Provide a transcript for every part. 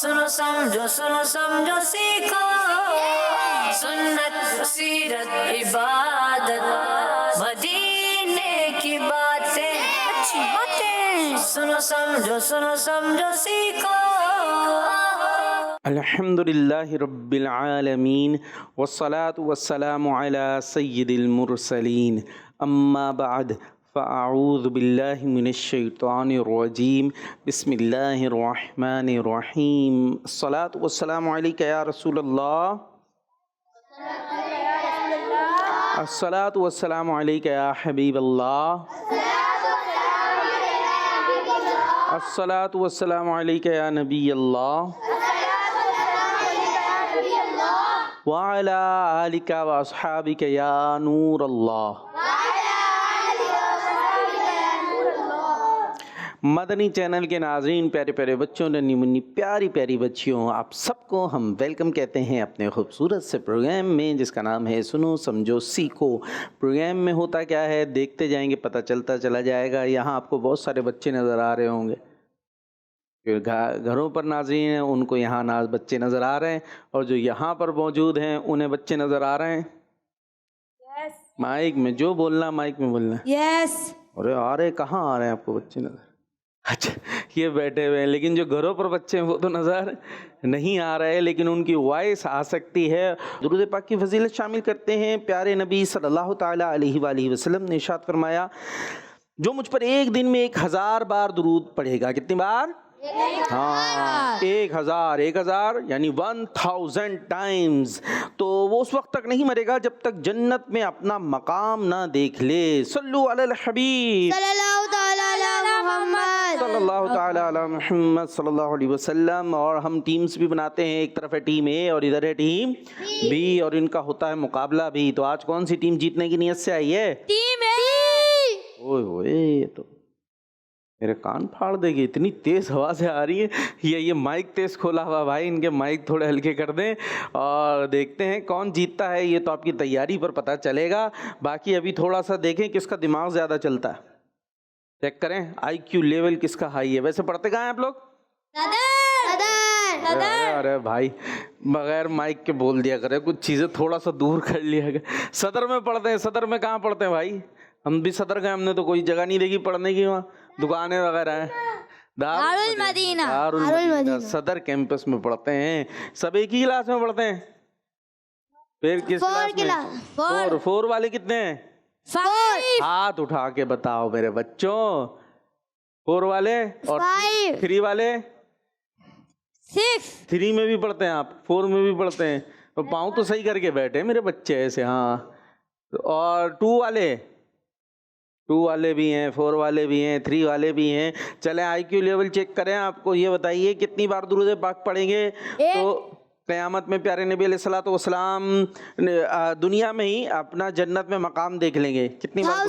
सुनो समझो सीखो सुन्नत सीरत इबादत मदीने की बातें अच्छी बातें सुनो समझो सीखो। अल्हम्दुलिल्लाहि रब्बिल आलमीन वस्सलातु वस्सलामु अला सय्यिदिल मुरसलीन अम्मा बाद फ़अऊज़ु बिल्लाहि मिनश शैतानिर रजीम बिस्मिल्लाहिर रहमानिर रहीम अस्सलातु वस्सलामु अलैका या रसूलल्लाह अस्सलातु वस्सलामु अलैका या हबीबल्लाह अस्सलातु वस्सलामु अलैका या नबीयल्लाह व अला आलिका व अस्हाबिका या नूरल्लाह। मदनी चैनल के नाज़रीन, प्यारे प्यारे बच्चों, नन्ही मुन्नी प्यारी प्यारी बच्चियों, आप सबको हम वेलकम कहते हैं अपने खूबसूरत से प्रोग्राम में जिसका नाम है सुनो समझो सीखो। प्रोग्राम में होता क्या है देखते जाएंगे, पता चलता चला जाएगा। यहाँ आपको बहुत सारे बच्चे नज़र आ रहे होंगे, फिर घरों पर नाज़रीन हैं उनको यहाँ बच्चे नज़र आ रहे हैं, और जो यहाँ पर मौजूद हैं उन्हें बच्चे नज़र आ रहे हैं। yes. माइक में जो बोलना माइक में बोलना। yes. अरे आ रहे कहाँ आ रहे हैं आपको बच्चे नज़र? अच्छा, ये बैठे हुए हैं, लेकिन जो घरों पर बच्चे हैं वो तो नज़र नहीं आ रहे, लेकिन उनकी वॉइस आ सकती है। दुरूद पाक की फजीलत शामिल करते हैं। प्यारे नबी सल्लल्लाहु ताला अलैहि वसल्लम ने इरशाद फरमाया, जो मुझ पर एक दिन में 1000 बार दुरूद पढ़ेगा, कितनी बार? हाँ, 1000 यानी 1000 टाइम्स, तो वो उस वक्त तक नहीं मरेगा जब तक जन्नत में अपना मकाम ना देख ले। सल्लु अलल हबीब सल्लल्लाहु ताला अला मुहम्मद सल्लल्लाहु ताला अला मुहम्मद सल्लल्लाहु अलैहि वसल्लम। और हम टीम्स भी बनाते हैं, एक तरफ है टीम ए और इधर है टीम बी, और इनका होता है मुकाबला भी। तो आज कौन सी टीम जीतने की नीयत से आई है? टीम ए। ओए ओए, तो मेरे कान फाड़ देगी, इतनी तेज हवा से आ रही है। ये माइक तेज खोला हुआ भाई, इनके माइक थोड़े हल्के कर दें और देखते हैं कौन जीतता है। ये तो आपकी तैयारी पर पता चलेगा। बाकी अभी थोड़ा सा देखें किसका दिमाग ज़्यादा चलता है, चेक करें IQ लेवल किसका हाई है। वैसे पढ़ते कहाँ हैं आप लोग? अरे भाई, बगैर माइक के बोल दिया करे, कुछ चीज़ें थोड़ा सा दूर कर लिया करे। सदर में पढ़ते हैं। सदर में कहाँ पढ़ते हैं भाई? हम भी सदर गए, हमने तो कोई जगह नहीं देखी पढ़ने की, वहाँ दुकानें वगैरह हैं। दारुल मदीना सदर कैंपस में पढ़ते हैं। सब एक ही क्लास में पढ़ते हैं। फिर किस क्लास में? 4 वाले कितने हैं? 5। हाथ उठा के बताओ मेरे बच्चों। 4 वाले और 3 वाले? 6। 3 में भी पढ़ते हैं आप, 4 में भी पढ़ते हैं। तो पाँव तो सही करके बैठे मेरे बच्चे ऐसे। हाँ, और 2 वाले भी हैं, 4 वाले भी हैं, 3 वाले भी हैं। चलें IQ लेवल चेक करें। आपको ये बताइए कितनी बार दुरूद पाक पढ़ेंगे तो क़यामत में प्यारे नबी अलैहिस्सलातु वस्सलाम दुनिया में ही अपना जन्नत में मकाम देख लेंगे? कितनी बार?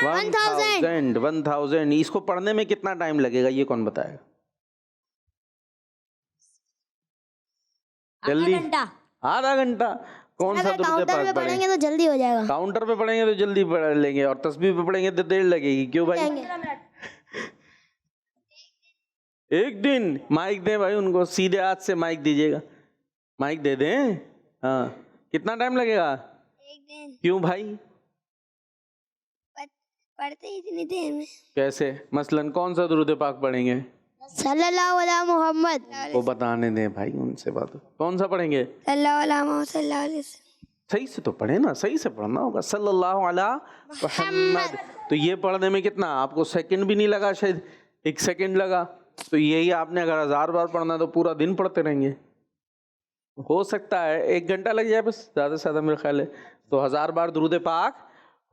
1000। इसको पढ़ने में कितना टाइम लगेगा ये कौन बताएगा? जल्दी, आधा घंटा। कौन सा दुरूद पाक पढ़ेंगे तो जल्दी हो जाएगा? काउंटर पे पढ़ेंगे तो जल्दी पढ़ लेंगे, और तस्बीह पे पढ़ेंगे तो देर लगेगी। क्यों भाई? 1 दिन। माइक दें भाई उनको, सीधे हाथ से माइक दीजिएगा। माइक दे दें। हाँ, कितना टाइम लगेगा? 1 दिन। क्यों भाई? पढ़ते ही इतनी देर में। कैसे? मसलन कौन सा दुरूद पाक पढ़ेंगे? सल्लल्लाहु अलैहि मुहम्मद। वो बताने दें भाई, उनसे बात। कौन सा पढ़ेंगे? सल्लल्लाहु अलैहि। सही से तो पढ़े ना, सही से पढ़ना होगा। सल्लल्लाहु अलैहि मुहम्मद। तो ये पढ़ने में कितना आपको सेकंड भी नहीं लगा, शायद 1 सेकंड लगा। तो यही आपने अगर 1000 बार पढ़ना तो पूरा दिन पढ़ते रहेंगे। हो सकता है 1 घंटा लग जाए बस, ज़्यादा से ज़्यादा मेरा ख्याल है। तो 1000 बार दुरूद पाक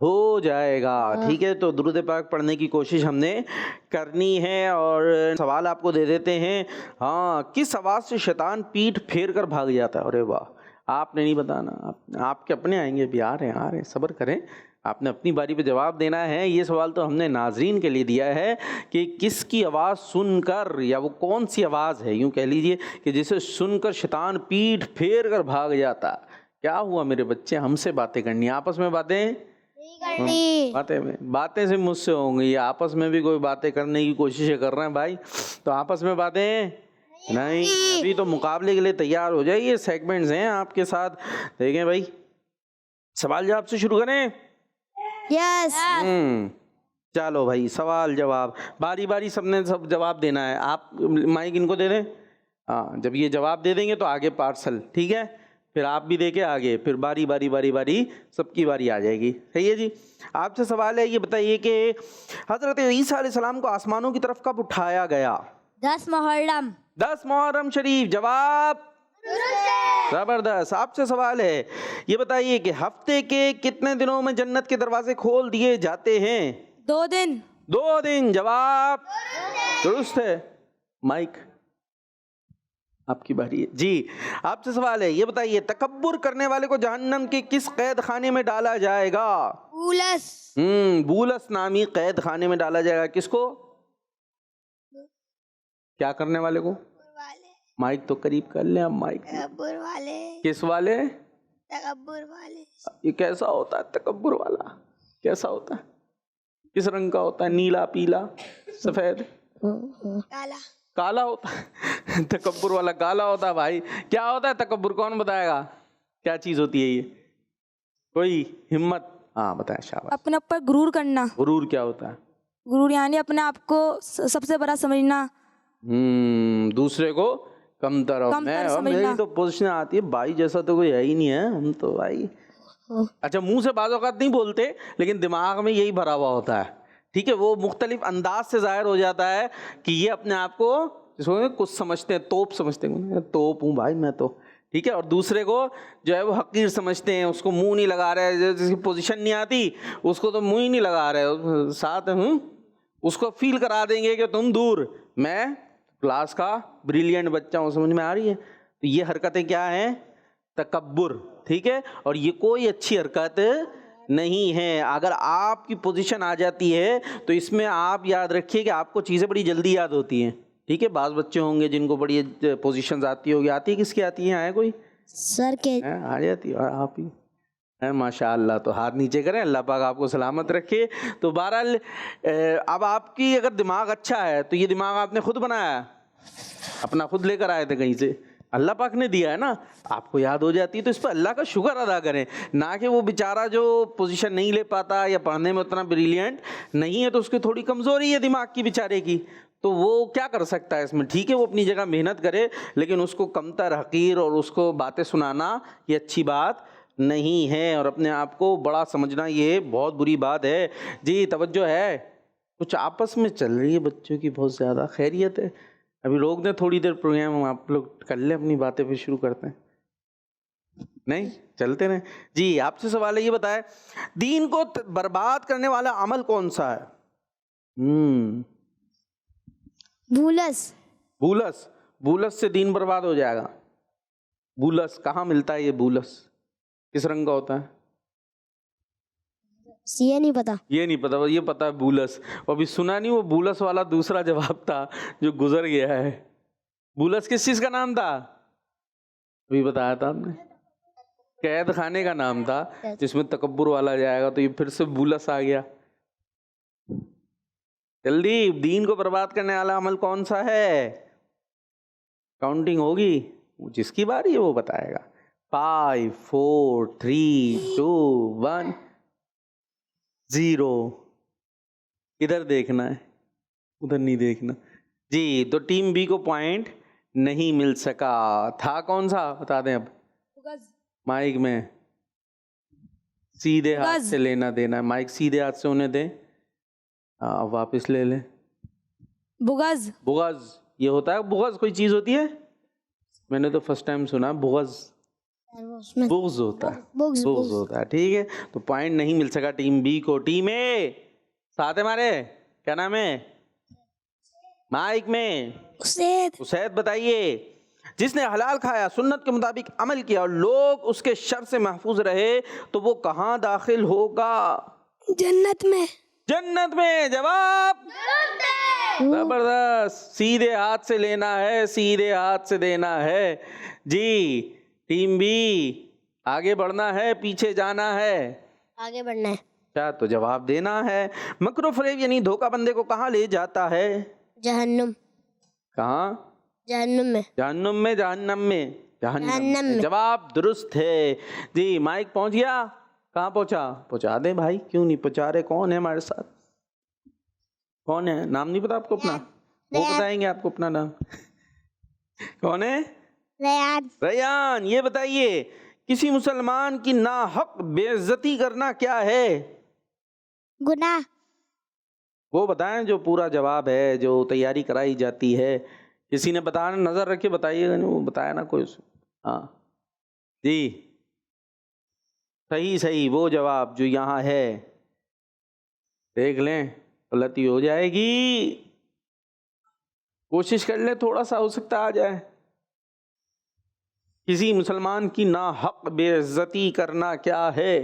हो जाएगा। ठीक है, तो दुरूद पाक पढ़ने की कोशिश हमने करनी है। और सवाल आपको दे देते हैं। हाँ, किस आवाज़ से शैतान पीठ फेर कर भाग जाता है? अरे वाह, आपने नहीं बताना, आपके अपने आएंगे भी। आ रहे हैं, सब्र करें, आपने अपनी बारी पे जवाब देना है। ये सवाल तो हमने नाजरीन के लिए दिया है कि किसकी आवाज़ सुनकर, या वो कौन सी आवाज़ है, यूँ कह लीजिए कि जिसे सुनकर शैतान पीठ फेर कर भाग जाता। क्या हुआ मेरे बच्चे? हमसे बातें करनी, आपस में बातें बातें से मुझसे होंगी। आपस में भी कोई बातें करने की कोशिशें कर रहे हैं भाई, तो आपस में बातें नहीं, अभी तो मुकाबले के लिए तैयार हो जाइए, सेगमेंट्स हैं आपके साथ। देखें भाई, सवाल जवाब से शुरू करें। यस। चलो भाई, सवाल जवाब बारी बारी सबने सब जवाब देना है। आप माइक इनको दे दें। हाँ, जब ये जवाब दे देंगे तो आगे पार्सल, ठीक है, फिर आप भी दे के आगे, फिर बारी बारी बारी बारी सबकी बारी आ जाएगी। सही है जी। आपसे सवाल है, ये बताइए कि हजरत ईसा अलैहिस्सलाम को आसमानों की तरफ कब उठाया गया? 10 मुहर्रम। 10 मुहर्रम शरीफ। जवाब जबरदस्त। आपसे सवाल है, ये बताइए कि हफ्ते के कितने दिनों में जन्नत के दरवाजे खोल दिए जाते हैं? 2 दिन। 2 दिन। जवाब दुरुस्त है। माइक आपकी बारी है जी। आपसे सवाल है, ये बताइए तकब्बुर करने वाले को जहन्नम के किस कैद खाने में डाला जाएगा? बुलस। बुलस नामी कैद खाने में डाला जाएगा। किसको? क्या करने वाले को? माइक तो करीब कर ले आप। माइक तकब्बुर वाले। किस वाले? तकब्बुर वाले। ये कैसा होता है तकब्बुर वाला? कैसा होता है? किस रंग का होता है? नीला, पीला, सफेद, काला? काला होता है। तकब्बुर वाला काला होता है भाई। क्या होता है तकब्बुर? कौन बताएगा क्या चीज होती है ये? कोई हिम्मत? हाँ बताए। शाबाश। अपने ऊपर गुरूर करना। गुरूर क्या होता है? गुरूर यानी अपने आप को सबसे बड़ा समझना। दूसरे को कमतर। कमतर मेरी तो पोजीशन आती है भाई जैसा तो कोई है ही नहीं है। हम तो भाई अच्छा मुंह से बाज़ औक़ात नहीं बोलते, लेकिन दिमाग में यही भरा हुआ होता है। ठीक है, वो मुख्तलिफ अंदाज से जाहिर हो जाता है कि ये अपने आप को जिसको कुछ समझते हैं, तोप समझते हैं, तोप हूँ भाई मैं तो। ठीक है, और दूसरे को जो है वो हकीर समझते हैं, उसको मुंह नहीं लगा रहे, जिसकी पोजीशन नहीं आती उसको तो मुंह ही नहीं लगा रहे, साथ उसको फील करा देंगे कि तुम दूर, मैं क्लास का ब्रिलियंट बच्चा हूँ। समझ में आ रही है? तो ये हरकतें क्या हैं? तकब्बुर। ठीक है, और ये कोई अच्छी हरकत नहीं है। अगर आपकी पोजीशन आ जाती है तो इसमें आप याद रखिए कि आपको चीज़ें बड़ी जल्दी याद होती हैं। ठीक है, बाज़ बच्चे होंगे जिनको बड़ी पोजीशंस आती होगी। आती है? किसकी आती है? आए कोई? सर के आ जाती है आप ही है। माशाअल्लाह। तो हाथ नीचे करें, अल्लाह पाक आपको सलामत रखे। तो बहरहाल अब आपकी अगर दिमाग अच्छा है तो ये दिमाग आपने खुद बनाया, अपना खुद लेकर आए थे कहीं से, अल्लाह पाक ने दिया है ना, आपको याद हो जाती है। तो इस पर अल्लाह का शुक्र अदा करें, ना कि वो बेचारा जो पोजीशन नहीं ले पाता या पढ़ने में उतना ब्रिलियंट नहीं है तो उसकी थोड़ी कमज़ोरी है दिमाग की बेचारे की, तो वो क्या कर सकता है इसमें? ठीक है, वो अपनी जगह मेहनत करे, लेकिन उसको कमतर, हकीर और उसको बातें सुनाना ये अच्छी बात नहीं है, और अपने आप को बड़ा समझना ये बहुत बुरी बात है। जी तवज्जो है? कुछ आपस में चल रही है बच्चों की बहुत ज़्यादा। खैरियत है? अभी रोक दें थोड़ी देर प्रोग्राम, आप लोग कर लें अपनी बातें, फिर शुरू करते हैं। नहीं चलते रहें जी। आपसे सवाल है, ये बताए दीन को बर्बाद करने वाला अमल कौन सा है? बुलस। बुलस। बुलस से दीन बर्बाद हो जाएगा। बुलस कहाँ मिलता है? ये बुलस किस रंग का होता है? ये नहीं पता। ये नहीं पता, ये पता है बुलस। अभी सुना नहीं, वो बुलस वाला दूसरा जवाब था जो गुजर गया है। बुलस किस चीज का नाम था? अभी बताया था आपने, कैद खाने का नाम था जिसमें तकब्बुर वाला जाएगा। तो ये फिर से बुलस आ गया। जल्दी, दीन को बर्बाद करने वाला अमल कौन सा है? काउंटिंग होगी, जिसकी बारी है वो बताएगा। 5 4 3 2 1 0। इधर देखना है, उधर नहीं देखना जी। तो टीम बी को पॉइंट नहीं मिल सका। था कौन सा बता दें अब? माइक में सीधे हाथ से लेना देना है। माइक सीधे हाथ से उन्हें दें। वापस ले लें। बुगज। बुगज ये होता है? बुगज कोई चीज होती है? मैंने तो फर्स्ट टाइम सुना बुगज। बुग्ज होता है। बुग्ज होता है। ठीक है, तो पॉइंट नहीं मिल सका टीम बी को। टीम ए साथ है हमारे, क्या नाम है? माइक में उसैद बताइए। जिसने हलाल खाया, सुन्नत के मुताबिक अमल किया और लोग उसके शर से महफूज रहे तो वो कहाँ दाखिल होगा? जन्नत में। जन्नत में। जवाब जबरदस्त। सीधे हाथ से लेना है, सीधे हाथ से देना है जी। टीम बी आगे बढ़ना है, पीछे जाना है? आगे बढ़ना है। क्या? तो जवाब देना है। मकरू फरेब यानी धोखा बंदे को कहाँ ले जाता है? जहन्नुम। कहाँ? जहन्नुम में। जहन्नुम में, जहन्नम में, जहन्नम जहन्नम में। में। जवाब दुरुस्त है जी। माइक पहुंच गया? कहाँ पहुंचा? पहुंचा दे भाई, क्यों नहीं पहुंचा रहे? कौन है हमारे साथ? कौन है? नाम नहीं पता आपको अपना? वो रैयान। बताएंगे आपको अपना नाम। कौन है? रैयान। रैयान। ये बताइए, किसी मुसलमान की नाहक बेइज्जती करना क्या है? गुनाह। वो बताएं जो पूरा जवाब है, जो तैयारी कराई जाती है। किसी ने बताया, नजर रख के बताइएगा। नहीं, वो बताया ना कोई। हाँ जी, सही सही वो जवाब जो यहाँ है। देख लें, गलती हो जाएगी। कोशिश कर ले, थोड़ा सा हो सकता आ जाए। किसी मुसलमान की नाहक बेइज्जती करना क्या है?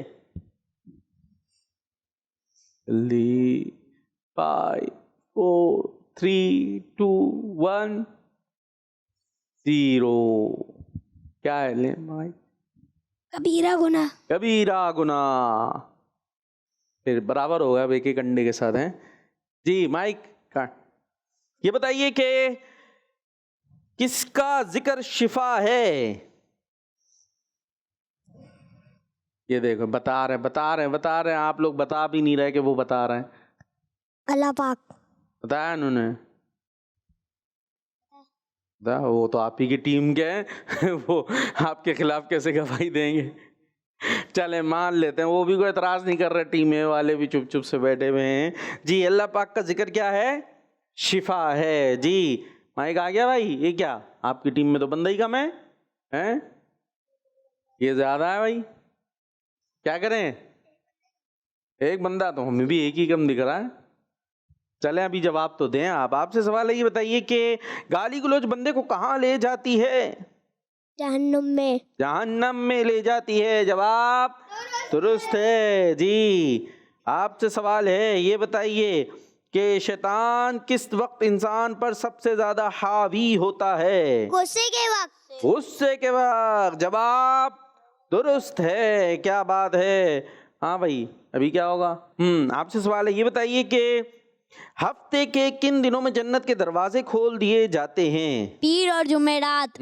जल्दी। 5 4 3 2 1 0। क्या है? ले भाई। कबीरा गुनाह। कबीरा गुनाह। फिर बराबर होगा अब, एक एक अंडे के साथ हैं जी। माइक काट। ये बताइए कि किसका जिक्र शिफा है? ये देखो, बता रहे हैं। आप लोग बता भी नहीं रहे कि वो बता रहे हैं। अल्लाह पाक। बताया उन्होंने? वो तो आप ही की टीम के हैं। वो आपके खिलाफ कैसे गवाही देंगे? चले मान लेते हैं, वो भी कोई एतराज नहीं कर रहे। टीम ए वाले भी चुप चुप से बैठे हुए हैं जी। अल्लाह पाक का जिक्र क्या है? शिफा है जी। माइक आ गया भाई? ये क्या, आपकी टीम में तो बंदा ही कम है, हैं? ये ज्यादा है भाई, क्या करें? एक बंदा, तो हमें भी एक ही कम दिख रहा है। चले अभी जवाब तो दें आप। आपसे सवाल है, ये बताइए कि गाली गलौज बंदे को कहाँ ले जाती है? जहन्नुम में। जहन्नम में ले जाती है। जवाब दुरुस्त है जी। आपसे सवाल है, ये बताइए कि शैतान किस वक्त इंसान पर सबसे ज्यादा हावी होता है? गुस्से के वक्त। गुस्से के वक्त। जवाब दुरुस्त है। क्या बात है। हाँ भाई, अभी क्या होगा? आपसे सवाल है, ये बताइए कि हफ्ते के किन दिनों में जन्नत के दरवाजे खोल दिए जाते हैं? पीर और जुमेरात।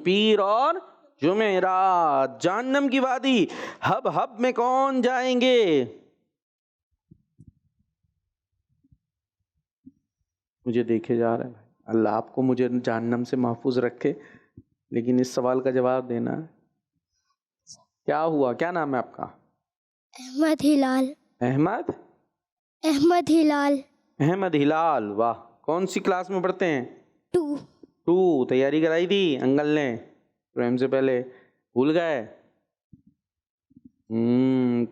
पीर और जुमेरात। जहन्नम की वादी हब हब में कौन जाएंगे? मुझे देखे जा रहा है भाई। अल्लाह आपको मुझे जहन्नम से महफूज रखे। लेकिन इस सवाल का जवाब देना है। क्या हुआ? क्या नाम है आपका? अहमद हिलाल। अहमद? अहमद हिलाल। अहमद हिलाल, वाह। कौन सी क्लास में पढ़ते हैं? 2। तैयारी कराई थी अंकल ने प्रेम से पहले? भूल गए?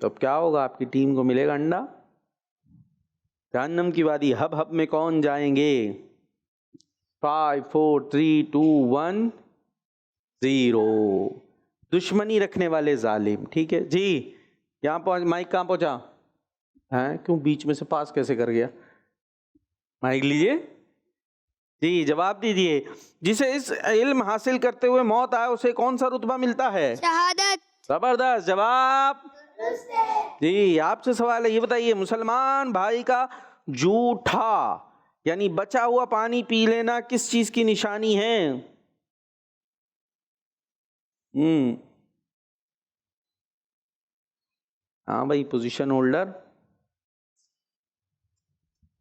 तब क्या होगा? आपकी टीम को मिलेगा अंडा। जहन्नम की वादी हब हब में कौन जाएंगे? 5 4 3 2 1 0। दुश्मनी रखने वाले जालिम। ठीक है जी। यहाँ पहुंच। माइक कहाँ पहुंचा है? क्यों बीच में से पास कैसे कर गया? माइक लीजिए जी। जवाब दीजिए, जिसे इस इल्म हासिल करते हुए मौत आए उसे कौन सा रुतबा मिलता है? शहादत। जबरदस्त जवाब जी। आपसे सवाल है, ये बताइए, मुसलमान भाई का जूठा यानी बचा हुआ पानी पी लेना किस चीज की निशानी है? हाँ भाई, पोजीशन होल्डर।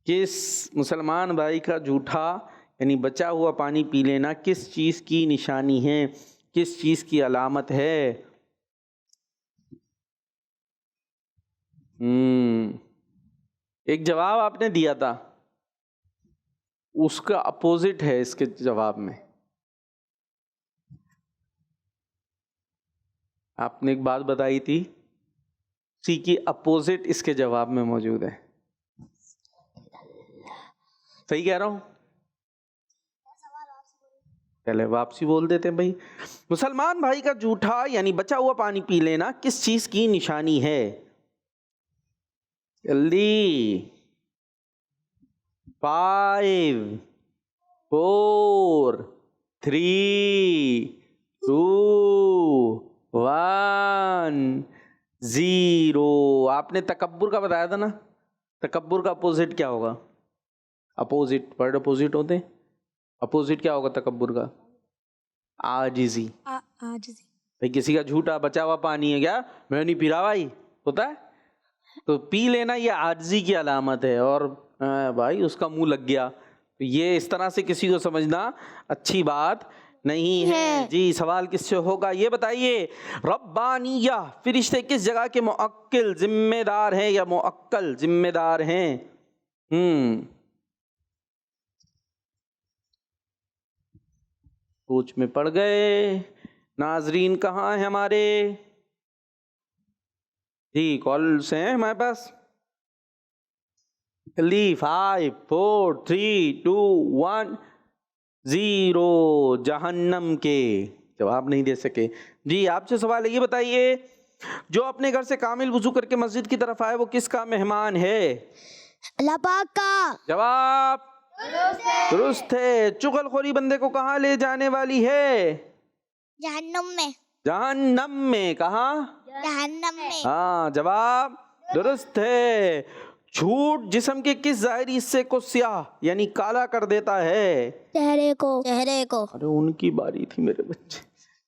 किस मुसलमान भाई का जूठा यानी बचा हुआ पानी पी लेना किस चीज की निशानी है? किस चीज की अलामत है? एक जवाब आपने दिया था, उसका अपोजिट है इसके जवाब में। आपने एक बात बताई थी, उसी की अपोजिट इसके जवाब में मौजूद है। सही कह रहा हूं? पहले वापसी बोल देते हैं भाई। मुसलमान भाई का जूठा यानी बचा हुआ पानी पी लेना किस चीज की निशानी है? जल्दी। 5 4 3 2 1 0। आपने तकब्बुर का बताया था ना? तकब्बुर का अपोजिट क्या होगा? अपोजिट, वर्ड अपोजिट होते हैं। अपोजिट क्या होगा तकब्बुर का? आजिजी। आजिज़ी। भाई किसी का झूठा बचा हुआ पानी है क्या, मैं नहीं पी रहा भाई, होता है तो पी लेना, ये आजिजी की अलामत है। और भाई उसका मुंह लग गया, तो ये इस तरह से किसी को समझना अच्छी बात नहीं है जी। सवाल किससे होगा ये बताइए? रब्बानिया फरिश्ते किस जगह के मुअक्किल जिम्मेदार हैं या मुअक्कल जिम्मेदार हैं? सोच में पड़ गए। नाजरीन कहाँ है हमारे जी? कॉल से हैं हमारे पास? जल्दी 5 4 3 2 1 0। जहन्नम के जवाब नहीं दे सके जी। आपसे सवाल है, ये बताइए जो अपने घर से कामिल वुजू करके मस्जिद की तरफ आए वो किसका मेहमान है? अल्लाह पाक का। जवाब दुरुस्त है। चुगलखोरी बंदे को कहाँ ले जाने वाली है? जहन्नुम में। जहन्नम में। कहाँ? जहन्नम में। हाँ, जवाब दुरुस्त है। झूठ जिस्म के किस ज़ाहिरी हिस्से को स्याह यानी काला कर देता है? चेहरे को। चेहरे को। अरे उनकी बारी थी मेरे बच्चे।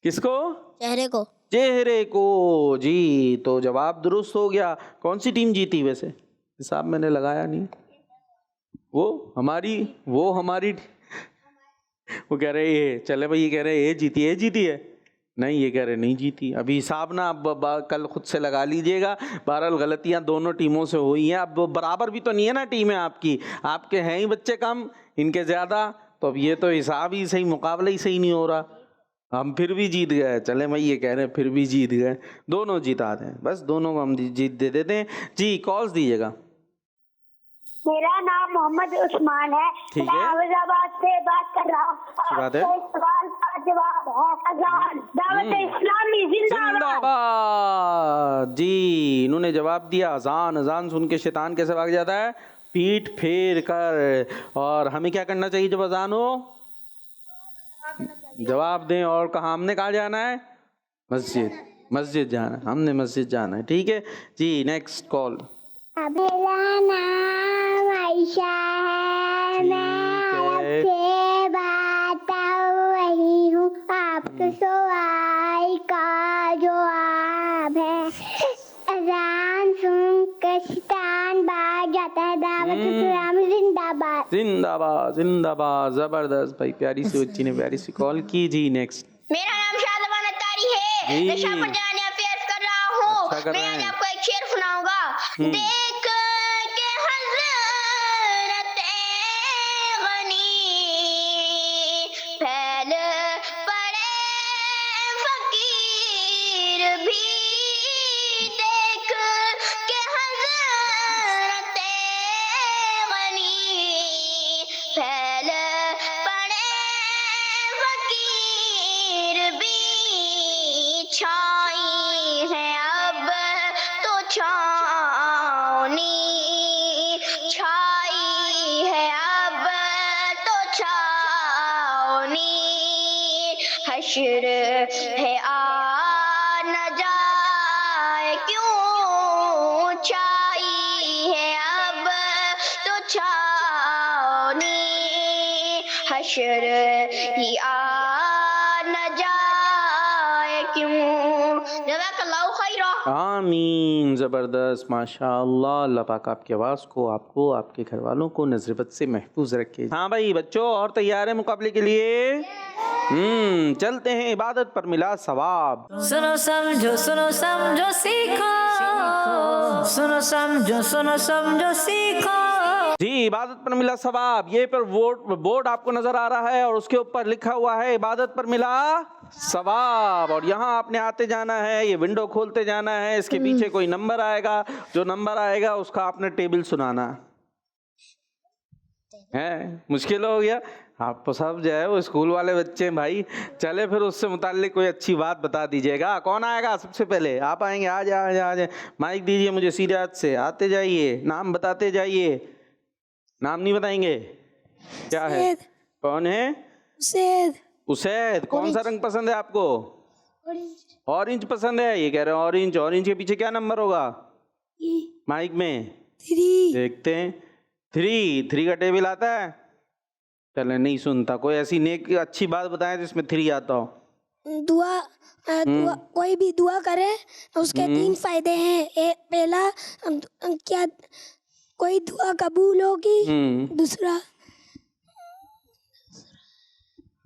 किसको? चेहरे को। चेहरे को जी। तो जवाब दुरुस्त हो गया। कौन सी टीम जीती वैसे? हिसाब मैंने लगाया नहीं। वो हमारी वो कह रहे ये चले भाई, ये कह रहे ये जीती है। नहीं, ये कह रहे नहीं जीती। अभी हिसाब ना अब कल खुद से लगा लीजिएगा। बहरहाल गलतियां दोनों टीमों से हुई हैं। अब बराबर भी तो नहीं है ना टीमें आपकी, आपके हैं ही बच्चे कम, इनके ज़्यादा, तो अब ये तो हिसाब ही सही, मुकाबला ही सही नहीं हो रहा। हम फिर भी जीत गए। चले भाई, ये कह रहे हैं फिर भी जीत गए। दोनों जीता दें, बस दोनों को हम जीत दे देते हैं जी। कॉल्स दीजिएगा। मेरा नाम मोहम्मद उस्मान है। ठीक है। मैं अहमदाबाद से बात कर रहा हूँ। बात है। आपके सवाल का जवाब है अजान। दावत इस्लामी जिंदाबाद। जिंदाबाद जी। इन्होंने जवाब दिया अजान। अजान सुन के शैतान कैसे भाग जाता है? पीठ फेर कर। और हमें क्या करना चाहिए जब अजान हो? जवाब दें। और कहाँ हमने कहाँ जाना है? मस्जिद जाना है। हमने मस्जिद जाना है। ठीक है जी। Next call. मेरा नाम आयशा है। मैं आपसे बात कर रही हूँ। आपके सवाल का जवाब है अजान सुन के शैतान भाग जाता है। दावत इस्लामी जिंदाबाद। जिंदाबाद जिंदाबाद। जबरदस्त भाई, प्यारी सी बच्ची ने प्यारी सी कॉल की जी। नेक्स्ट। मेरा नाम शाहजहान अत्तारी है। मैं शाहपुर जाने अफेयर्स कर रहा हूँ। अच्छा कर मैं रहे आज हैं। आपको एक शेर सुनाऊंगा। देख के हज़रत गनी फैल पड़े फकीर भी। देख के हज़रत गनी फैल पड़े फकीर भी। छाई है अब तो छावनी। छाई है अब तो छावनी। हश्र है आ न जाए क्यों। छाई है अब तो छावनी। हश्र ही आ न जाए क्यों। जज़ाकल्लाहु खैरा। आमीन। ज़बरदस्त, माशाअल्लाह। अल्लाह पाक आपकी आवाज़ को, आपको, आपके घर वालों को नज़रबत से महफूज रखे। हाँ भाई बच्चों, और तैयार है मुकाबले के लिए? चलते हैं। इबादत पर मिला सवाब। सुनो समझो सीखो। सुनो समझो सीखो। जी, इबादत पर मिला सवाब। ये पर बोर्ड आपको नजर आ रहा है और उसके ऊपर लिखा हुआ है इबादत पर मिला सवाब। और यहाँ आपने आते जाना है, ये विंडो खोलते जाना है। इसके पीछे कोई नंबर आएगा, जो नंबर आएगा उसका आपने टेबल सुनाना है। मुश्किल हो गया? आप तो सब जो है वो स्कूल वाले बच्चे हैं भाई। चले फिर उससे मुताल्लिक कोई अच्छी बात बता दीजिएगा। कौन आएगा सबसे पहले? आप आएंगे? आ जाए। माइक दीजिए मुझे सीधे हाथ से। आते जाइए, नाम बताते जाइए। नाम नहीं बताएंगे? क्या है? कौन है? उसैद। कौन सा रंग पसंद है आपको? ऑरेंज पसंद है। ये कह रहे हैं ऑरेंज। ऑरेंज के पीछे क्या नंबर होगा माइक में? 3 देखते हैं। 3 का टेबल आता है? चले नहीं सुनता। कोई ऐसी नेक अच्छी बात बताएं जिसमें 3 आता हो। दुआ कोई भी दुआ करे उसके 3 फायदे हैं। एक पहला क्या कोई दुआ कबूल होगी।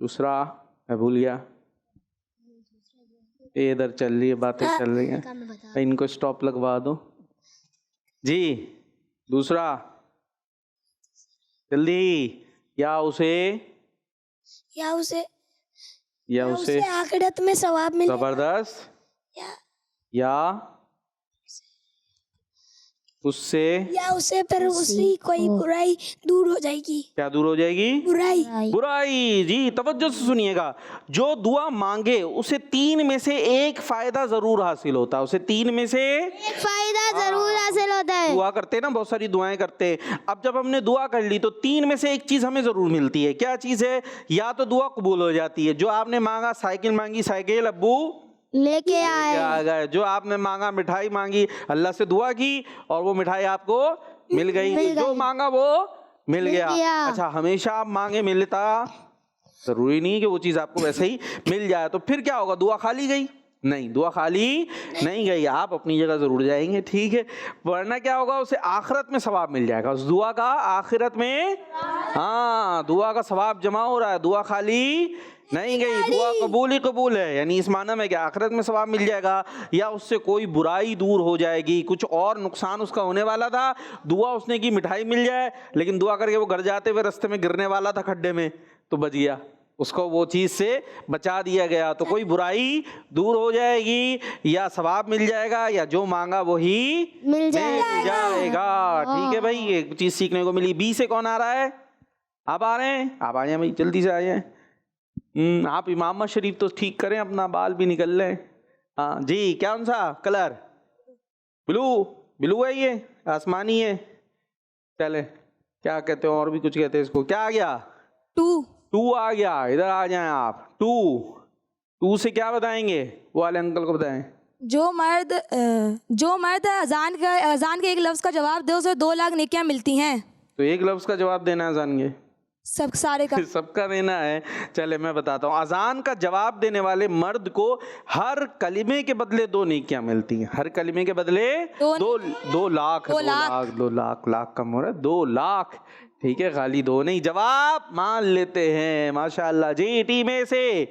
दूसरा मैं भूल गया। ये इधर चल रही है, बातें चल रही हैं, इनको स्टॉप लगवा दो जी। दूसरा जल्दी, या उसे आखिरत में सवाब मिले। जबरदस्त। या उससे फिर उसकी कोई बुराई दूर हो जाएगी। क्या दूर हो जाएगी? बुराई। जी तवज्जो से सुनिएगा। जो दुआ मांगे उसे 3 में से एक फायदा जरूर हासिल होता है। उसे 3 में से एक फायदा जरूर हासिल होता है। दुआ करते हैं ना, बहुत सारी दुआएं करते हैं। अब जब हमने दुआ कर ली तो 3 में से एक चीज हमें जरूर मिलती है। क्या चीज है? या तो दुआ कबूल हो जाती है। जो आपने मांगा साइकिल मांगी, साइकिल अब्बू लेके आ गए। जो आपने मांगा मिठाई मांगी, अल्लाह से दुआ की और वो मिठाई आपको मिल गई। जो मांगा वो मिल गया। अच्छा, हमेशा आप मांगे मिलता जरूरी नहीं कि वो चीज आपको वैसे ही मिल जाए। तो फिर क्या होगा? दुआ खाली गई? नहीं, दुआ खाली नहीं गई। आप अपनी जगह जरूर जाएंगे, ठीक है। वरना क्या होगा? उसे आखिरत में सवाब मिल जाएगा उस दुआ का। आखिरत में दुआ का सवाब जमा हो रहा है। दुआ खाली नहीं गई, दुआ कबूल ही कबूल है। यानी इस माना में क्या आखिरत में सवाब मिल जाएगा, या उससे कोई बुराई दूर हो जाएगी। कुछ और नुकसान उसका होने वाला था, दुआ उसने की मिठाई मिल जाए, लेकिन दुआ करके वो घर जाते हुए रास्ते में गिरने वाला था खड्डे में, तो बच गया, उसको वो चीज से बचा दिया गया। तो कोई बुराई दूर हो जाएगी, या सवाब मिल जाएगा, या जो मांगा वही मिल जाएगा। ठीक है भाई, एक चीज सीखने को मिली। बी से कौन आ रहा है? आप आ रहे हैं? आप आ जाए भाई, जल्दी से आ जाए। आप इमामा शरीफ तो ठीक करें, अपना बाल भी निकल रहे। हाँ जी, कौन सा कलर? ब्लू है, ये आसमानी है। चले, क्या कहते हो और भी कुछ कहते हैं इसको? क्या आ गया? 2 आ गया। इधर आ जाएं आप। 2 से क्या बताएंगे? वो वाले अंकल को बताएं। जो मर्द अजान के एक लफ्ज का जवाब दे उसे 2 लाख नेकियां मिलती हैं। तो एक लफ्ज का जवाब देना है अजान के? सारे का सबका देना है। चले मैं बताता हूँ। अजान का जवाब देने वाले मर्द को हर कलिमे के बदले 2 नेकियां मिलती हैं। हर कलिमे के बदले 2 लाख। 2 लाख कम हो रहा है, 2 लाख। ठीक है, खाली 2 नहीं, जवाब मान लेते हैं। माशाअल्लाह जी। टी में से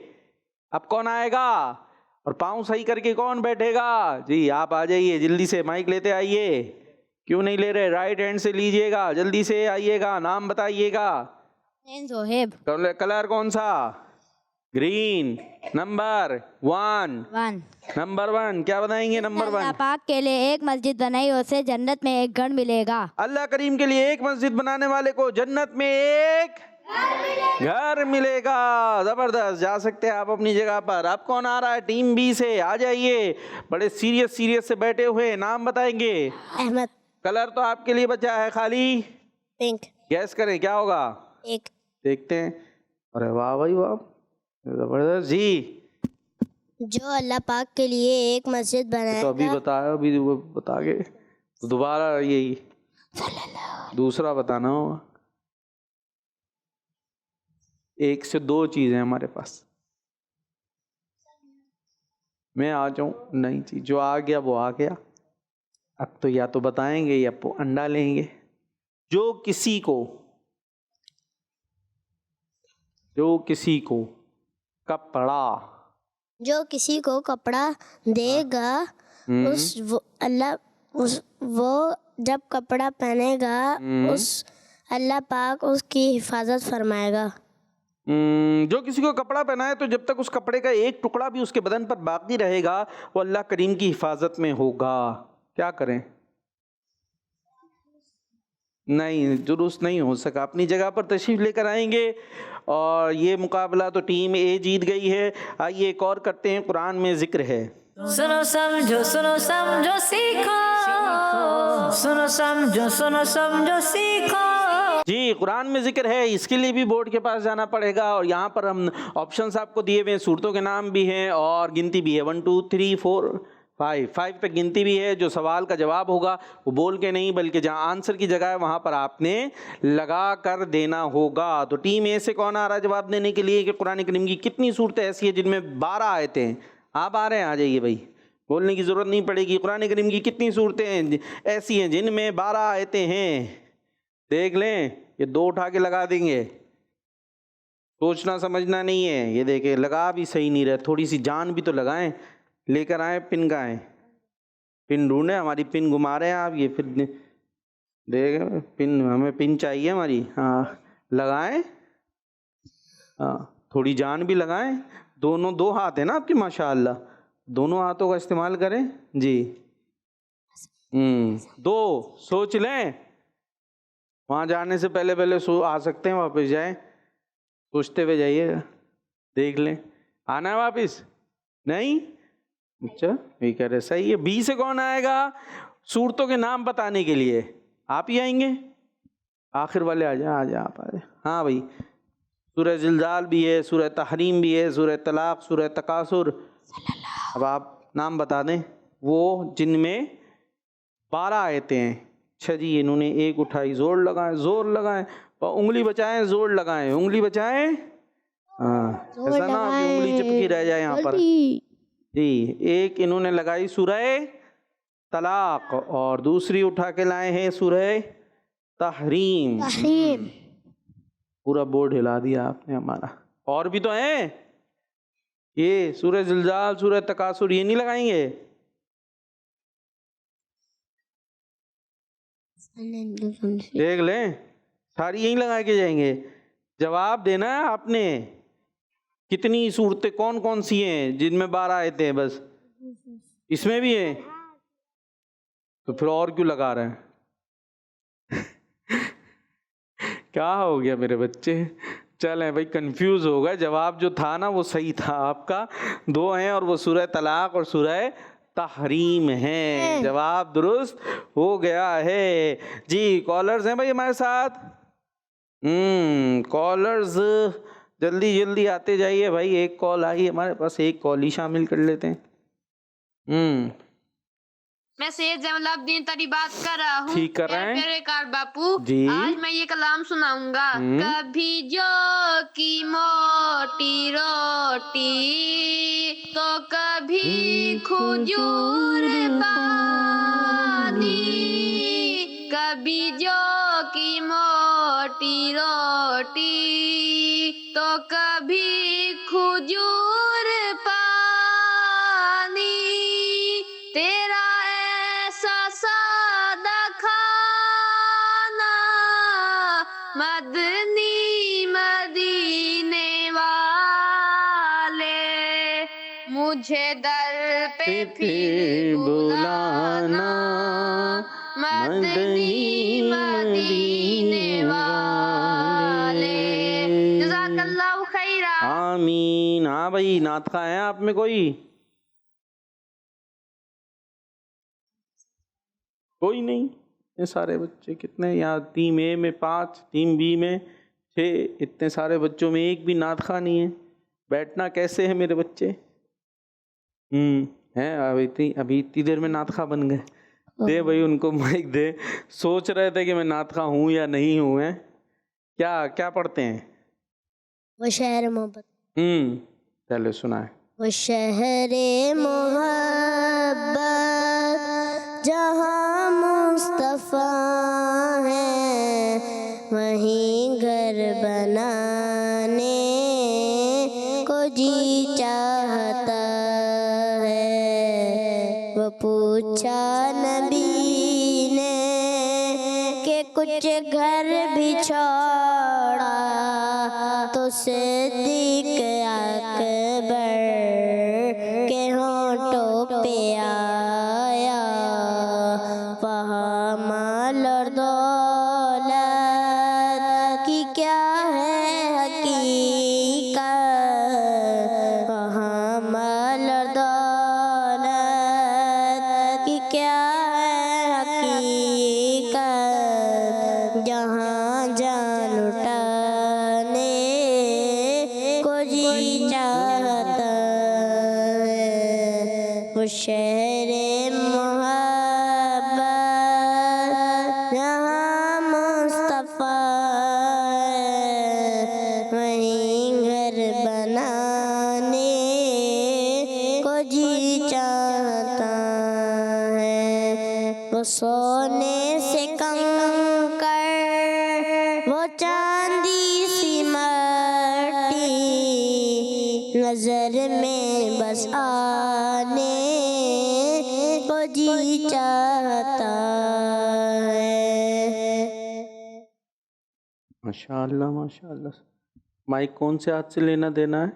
अब कौन आएगा और पाँव सही करके कौन बैठेगा? जी आप आ जाइए, जल्दी से माइक लेते आइए। क्यों नहीं ले रहे? राइट हैंड से लीजिएगा, जल्दी से आइएगा, नाम बताइएगा। कलर कौन सा? ग्रीन। नंबर 1 क्या बताएंगे? नंबर 1, अल्लाह पाक के लिए एक मस्जिद बनाई, उसे जन्नत में एक घर मिलेगा। अल्लाह करीम के लिए एक मस्जिद बनाने वाले को जन्नत में एक घर मिलेगा। जबरदस्त। जा सकते हैं आप अपनी जगह पर। अब कौन आ रहा है? टीम बी से आ जाइए। बड़े सीरियस से बैठे हुए, नाम बताएंगे। अहमद। कलर तो आपके लिए बचा है खाली पिंक। गैस करें क्या होगा? एक। देखते हैं। अरे वाह भाई वाह, जबरदस्त जी। जो अल्लाह पाक के लिए एक मस्जिद बनाया। तो अभी बताया, अभी बता के तो दोबारा यही दूसरा बताना होगा। 1 से 2 चीजें हमारे पास। मैं आ जाऊं? नहीं जी, जो आ गया वो आ गया। अब तो या तो बताएंगे या अंडा लेंगे। जो किसी को कपड़ा देगा, वो जब कपड़ा पहनेगा उस अल्लाह पाक उसकी हिफाजत फरमाएगा। जो किसी को कपड़ा पहनाए तो जब तक उस कपड़े का एक टुकड़ा भी उसके बदन पर बाकी रहेगा वो अल्लाह करीम की हिफाजत में होगा। क्या करें? नहीं, जुलूस नहीं हो सका। अपनी जगह पर तशरीफ लेकर आएंगे। और ये मुकाबला तो टीम ए जीत गई है। आइए एक और करते हैं। कुरान में जिक्र है, सुनो समझो सीखो। सुनो समझो सीखो। जी कुरान में जिक्र है। इसके लिए भी बोर्ड के पास जाना पड़ेगा। और यहाँ पर हम ऑप्शंस आपको दिए हुए हैं, सूरतों के नाम भी हैं और गिनती भी है। 1 2 3 4 5 तक गिनती भी है। जो सवाल का जवाब होगा वो बोल के नहीं, बल्कि जहाँ आंसर की जगह है वहाँ पर आपने लगा कर देना होगा। तो टीम ए से कौन आ रहा है जवाब देने के लिए कि कुरान करीम की कितनी सूरतें ऐसी हैं जिनमें 12 आयतें हैं? आप आ रहे हैं? आ जाइए भाई, बोलने की ज़रूरत नहीं पड़ेगी। कुरान करीम की कितनी सूरतें ऐसी हैं जिनमें 12 आयतें हैं? देख लें, ये 2 उठा के लगा देंगे, सोचना समझना नहीं है। ये देखें, लगा भी सही नहीं रहे, थोड़ी सी जान भी तो लगाएं। लेकर आए पिन, का है पिन ढूंढे, हमारी पिन घुमा रहे हैं आप। ये फिर देख पिन, हमें पिन चाहिए हमारी। हाँ लगाएं, हाँ थोड़ी जान भी लगाएं। दोनों 2 हाथ है ना आपके माशाअल्लाह, दोनों हाथों का इस्तेमाल करें जी। 2 सोच लें, वहाँ जाने से पहले पहले आ सकते हैं, वापस जाएं, सोचते हुए जाइएगा। देख लें, आना है वापस? नहीं? अच्छा ये कह रहे सही है। बी से कौन आएगा सूरतों के नाम बताने के लिए? आप ही आएंगे? आखिर वाले आ जाए, आप आ जाए। हाँ भाई, सूरह ज़िलज़ाल भी है, सूरह तहरीम भी है, सूरह तलाक़, सूरह तकासुर। अब आप नाम बता दें वो जिनमें 12 आयतें हैं। अच्छा जी, इन्होंने 1 उठाई, जोर लगाएं, जोर लगाएं, उंगली बचाएं, जोर लगाएं, उंगली बचाएं। हाँ ऐसा ना कि उंगली चिपकी रह जाए यहाँ पर जी। 1 इन्होंने लगाई सूरह तलाक़ और दूसरी उठा के लाए हैं सूरह तहरीम। पूरा बोर्ड हिला दिया आपने हमारा। और भी तो हैं, ये सूरह ज़िलज़ाल, सूरह तकासुर, ये नहीं लगाएंगे? देख लें, सारी यही लगा के जाएंगे। जवाब देना है आपने, कितनी सूरतें कौन कौन सी हैं जिनमें 12 आयतें हैं? बस इसमें भी है, तो फिर और क्यों लगा रहे हैं? क्या हो गया मेरे बच्चे? चलें भाई, कंफ्यूज हो गए। जवाब जो था ना वो सही था आपका, 2 हैं और वो सूरह तलाक़ और सूरह तहरीम है। जवाब दुरुस्त हो गया है जी। कॉलर्स हैं भाई हमारे साथ? कॉलर्स जल्दी जल्दी आते जाइए भाई। 1 कॉल आई हमारे पास, 1 कॉल ही शामिल कर लेते हैं। मैं सैयद जमालुद्दीन तरी बात कर रहा हूँ। ठीक कर रहे हैं प्यारे कार बापू जी। आज मैं ये कलाम सुनाऊंगा। कभी जो की मोटी रोटी तो कभी खजूर पानी, कभी जो की मोटी रोटी तो कभी खजूर पानी, तेरा ऐसा सादा खाना मदनी मदीने वाले, मुझे दर पे फिर बुलाना मदनी मदीने वाले। जज़ाकल्लाहु खैरा। आमीन। हाँ भाई, नात खा है आप में कोई नहीं? ये सारे बच्चे कितने यहाँ, टीम ए में 5, टीम बी में 6, इतने सारे बच्चों में एक भी नात खा नहीं है। बैठना कैसे है मेरे बच्चे? हैं अभी इतनी देर में नात खा बन गए। दे भाई उनको माइक दे। सोच रहे थे कि मैं नात खा हूँ या नहीं हूँ। है क्या क्या पढ़ते हैं? वो शहर मोहब्बत। चलो सुनाए। वो शहरे मोहब्बत जहाँ मुस्तफ़ा है, वहीं घर बनाने को जी चाहता है। वो पूछा नबी ने कि कुछ घर भी छोड़ा, तो सिद्दीक़ अकबर के होठों पे आया। वहाँ माल और दौलत की क्या है हकीकत, वहाँ माल और दौलत की क्या है हकीकत, जहाँ जहाँ वो शहर मोहब्बत जहाँ मुस्तफ़ा वहीं घर बनाने को जी चाहता है। वो सोने से कंकर वो चांदी सी मट्टी नजर में बस आने को जी चाहता है। माशाअल्लाह माशाअल्लाह। माइक कौन से हाथ से लेना देना है?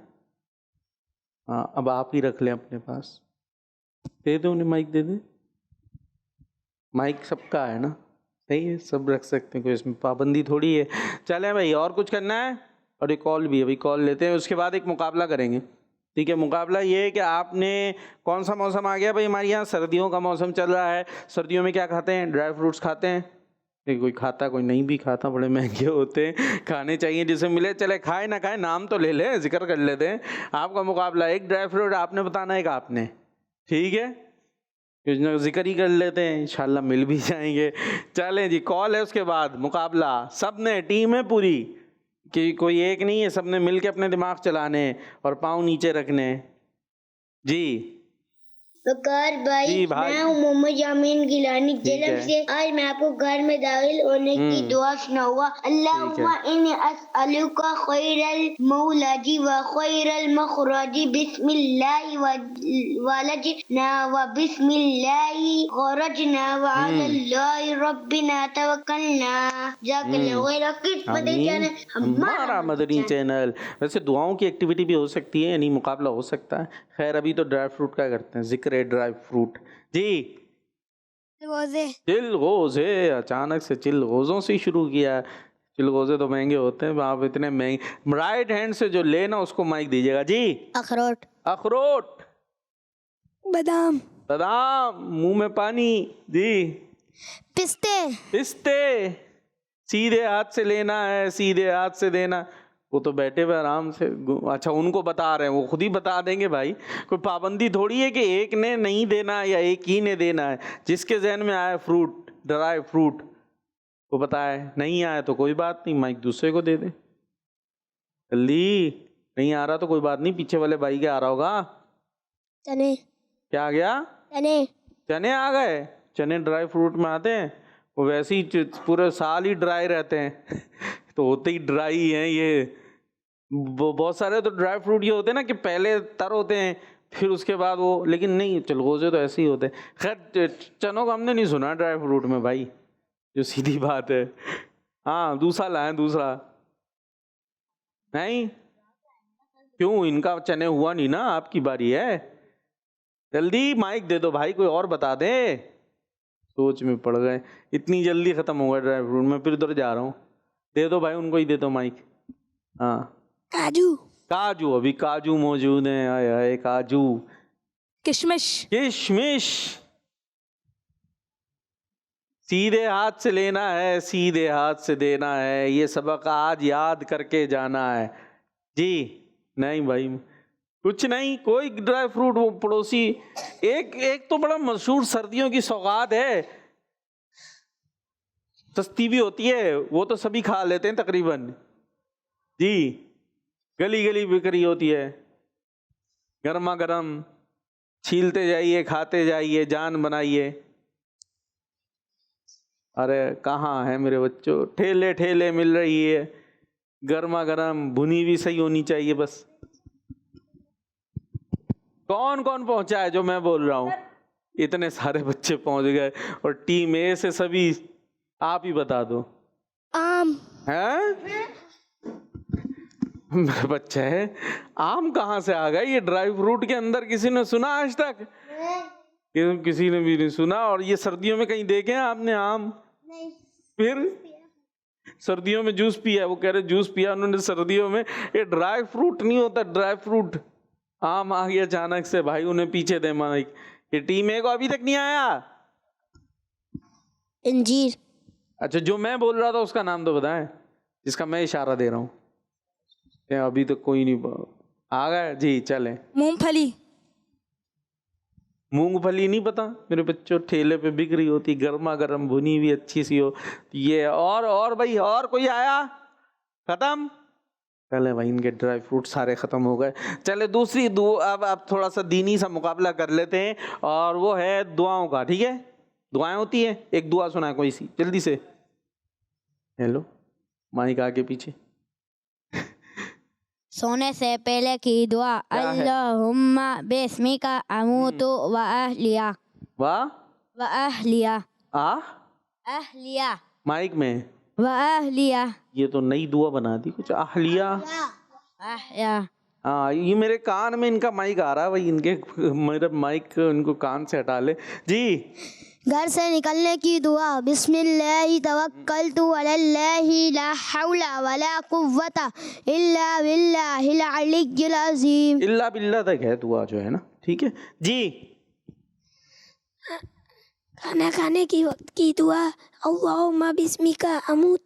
हाँ, अब आप ही रख लें अपने पास। दे दो उन्हें, माइक दे दे। माइक सबका है ना, सही है, सब रख सकते हैं, कोई इसमें पाबंदी थोड़ी है। चलें भाई, और कुछ करना है? और एक कॉल भी है, अभी कॉल लेते हैं, उसके बाद एक मुकाबला करेंगे। ठीक है, मुकाबला ये है कि आपने कौन सा मौसम आ गया भाई हमारे यहाँ, सर्दियों का मौसम चल रहा है। सर्दियों में क्या खाते हैं? ड्राई फ्रूट्स खाते हैं। कोई खाता कोई नहीं भी खाता, बड़े महंगे होते हैं, खाने चाहिए, जिसे मिले चले, खाए ना खाए नाम तो ले ले, जिक्र कर लेते हैं। आपका मुकाबला, एक ड्राई फ्रूट आपने बताना है, एक आपने, ठीक है? कुछ ना जिक्र ही कर लेते हैं, इंशाल्लाह मिल भी जाएंगे। चलें जी, कॉल है, उसके बाद मुकाबला। सब ने, टीम है पूरी, कि कोई एक नहीं है, सब ने मिल के अपने दिमाग चलाने और पाँव नीचे रखने। जी वकार भाई, जी भाई। मैं हूँ मोहम्मद जामीन गिलानी जलम से। आज मैं आपको घर में दाखिल होने की दुआ सुनाऊंगा। अल्लाहुम्मा इन्नी अस्अलुका खैरल मौलाजी व खैरल मखराजी बिस्मिल्लाहि वलजना व बिस्मिल्लाहि खरजना व अल्लाहि रब्बिना तवक्कलना। हमारा मदनी चैनल। वैसे दुआओं की एक्टिविटी भी हो सकती है, यानी मुकाबला हो सकता है। खैर अभी तो ड्राई फ्रूट का करते हैं, जिक्र है ड्राई फ्रूट। जी चिलगोज़े, अचानक से चिलगोज़ों से ही शुरू किया। चिलगोज़े तो महंगे होते हैं, आप इतने महंगे। राइट हैंड से जो लेना उसको माइक दीजिएगा। जी अखरोट, अखरोट, बादाम, बादाम, मुंह में पानी। जी पिस्ते, पिस्ते, सीधे हाथ से लेना है, सीधे हाथ से देना। वो तो बैठे हुए आराम से, अच्छा उनको बता रहे हैं, वो खुद ही बता देंगे भाई। कोई पाबंदी थोड़ी है कि एक ने नहीं देना है या एक ही ने देना है। जिसके जहन में आए फ्रूट, ड्राई फ्रूट, वो बताए। नहीं आए तो कोई बात नहीं, माइक दूसरे को दे दे। जल्दी, नहीं आ रहा तो कोई बात नहीं, पीछे वाले भाई के आ रहा होगा। चने, क्या आ गया? चने, चने आ गए। चने ड्राई फ्रूट में आते हैं? वो वैसे ही पूरे साल ही ड्राई रहते हैं तो होते ही ड्राई हैं ये। बहुत सारे तो ड्राई फ्रूट ये होते हैं ना कि पहले तर होते हैं, फिर उसके बाद वो, लेकिन नहीं, चिलगोज़े तो ऐसे ही होते हैं। खैर चनों का हमने नहीं सुना ड्राई फ्रूट में भाई, जो सीधी बात है। हाँ दूसरा लाएं, दूसरा नहीं क्यों, इनका चने हुआ नहीं ना, आपकी बारी है। जल्दी माइक दे दो भाई, कोई और बता दे। सोच में पड़ गए, इतनी जल्दी खत्म हो गया ड्राई फ्रूट। मैं फिर उधर जा रहा हूँ, दे दो भाई, उनको ही दे दो माइक। हाँ काजू, काजू, अभी काजू मौजूद हैं। आए हाय, काजू, किशमिश, किशमिश। सीधे हाथ से लेना है, सीधे हाथ से देना है। ये सबक आज याद करके जाना है। जी नहीं भाई, कुछ नहीं, कोई ड्राई फ्रूट। वो पड़ोसी एक तो बड़ा मशहूर सर्दियों की सौगात है, सस्ती भी होती है, वो तो सभी खा लेते हैं तकरीबन। जी गली गली बिक्री होती है, गर्मा गर्म, छीलते जाइए, खाते जाइए, जान बनाइए। अरे कहाँ है मेरे बच्चों, ठेले ठेले मिल रही है, गर्मा गर्म, भुनी भी सही होनी चाहिए बस। कौन कौन पहुंचा है जो मैं बोल रहा हूँ? इतने सारे बच्चे पहुंच गए, और टीम ए से सभी। आप ही बता दो। आम, हैं? मेरा बच्चा है, आम कहाँ से आ गया ये ड्राई फ्रूट के अंदर? किसी ने सुना आज तक? किसी ने भी नहीं सुना। और ये सर्दियों में कहीं देखे हैं आपने आम? नहीं। फिर सर्दियों में जूस पिया, वो कह रहे जूस पिया उन्होंने सर्दियों में। ये ड्राई फ्रूट नहीं होता, ड्राई फ्रूट। आम आ गया अचानक से भाई, उन्हें पीछे दे माइक। ये टीम ए को अभी तक नहीं आया। अंजीर। अच्छा जो मैं बोल रहा था उसका नाम तो बताएं, जिसका मैं इशारा दे रहा हूँ। अभी तक कोई नहीं आ गया। जी चलें। मूंगफली, मूंगफली नहीं पता मेरे बच्चों, ठेले पे बिक रही होती, गर्मा गर्म भुनी हुई अच्छी सी हो ये। और भाई और कोई आया? खत्म? चले भाई इनके ड्राई फ्रूट सारे खत्म हो गए। चले दूसरी अब थोड़ा सा दीनी सा मुकाबला कर लेते हैं, और वो है दुआओं का। ठीक है, दुआएं होती है, एक दुआ सुना कोई सी जल्दी से। हेलो, माइक आगे पीछे। सोने से पहले की दुआ, क्या है? अल्लाहुम्मा बिस्मिका अमूतु व अहलिया वाह व अहलिया आ अहलिया माइक में व अहलिया। ये तो नई दुआ बना दी कुछ, आहलिया। अहलिया। हाँ, ये मेरे कान में इनका माइक आ रहा है भाई, इनके मेरा माइक इनको कान से हटा ले जी। घर से निकलने की दुआ, बिस्मिल्लाहि तवक्कलतु अलल्लाहि ला हौला वला कुव्वता इल्ला बिल्लाहिल अलिय्यिल अज़ीम। इल्ला बिल्ला तक है दुआ जो है ना। ठीक है जी। खाना खाने की वक्त की दुआ, अल्लाहुम्मा बिस्मिका अमूत।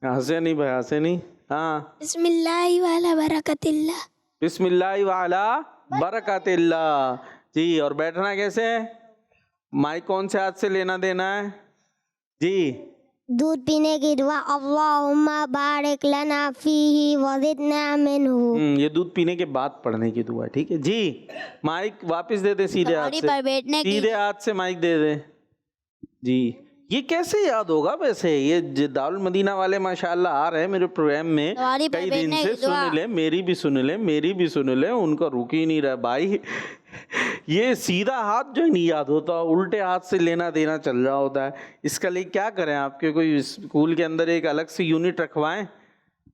हंसे नहीं भाई, हंसे नहीं। हाँ, बिस्मिल्लाहि वाला बरकतिल्लाह। बिस्मिल्लाह वाला बरकतिल्लाह जी। और बैठना कैसे है? माइक कौन से हाथ से लेना देना है जी? दूध पीने की दुआ, अल्लाहुम्मा बारिक लना फीही व ज़िदना मिन्हु। ये दूध पीने के बाद पढ़ने की दुआ है। ठीक है जी। माइक वापस दे दे सीधे हाथ सवारी से, पर बैठने की सीधे हाथ से माइक दे दे जी। ये कैसे याद होगा वैसे? ये दारुल मदीना वाले माशाल्लाह आ रहे हैं मेरे प्रोग्राम में सवारी पर कई दिन बैठने से। की दुआ। सुन ले, मेरी भी सुन ले, मेरी भी सुन ले, उनका रुक ही नहीं रहा भाई। ये सीधा हाथ जो नहीं याद होता, उल्टे हाथ से लेना देना चल रहा होता है। इसका लिए क्या करें, आपके कोई स्कूल के अंदर एक अलग से यूनिट रखवाएं,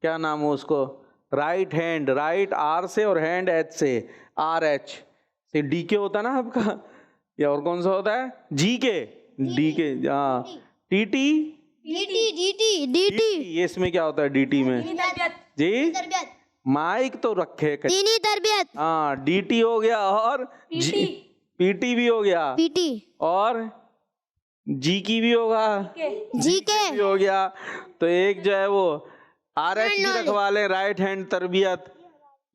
क्या नाम हो उसको, राइट हैंड, राइट आर से और हैंड एच से, आर एच से। डी के होता ना आपका, या और कौन सा होता है? जी के, डी के, हाँ। टी टी डीटी ये इसमें क्या होता है डीटी में जी? माइक तो रखे दीनी तरबियत, हाँ, डीटी हो गया, और पीटी भी हो गया, पीटी, और जी की भी होगा, जीके, भी हो गया। तो एक जो है वो आर एच भी रखवा ले, राइट हैंड तरबियत।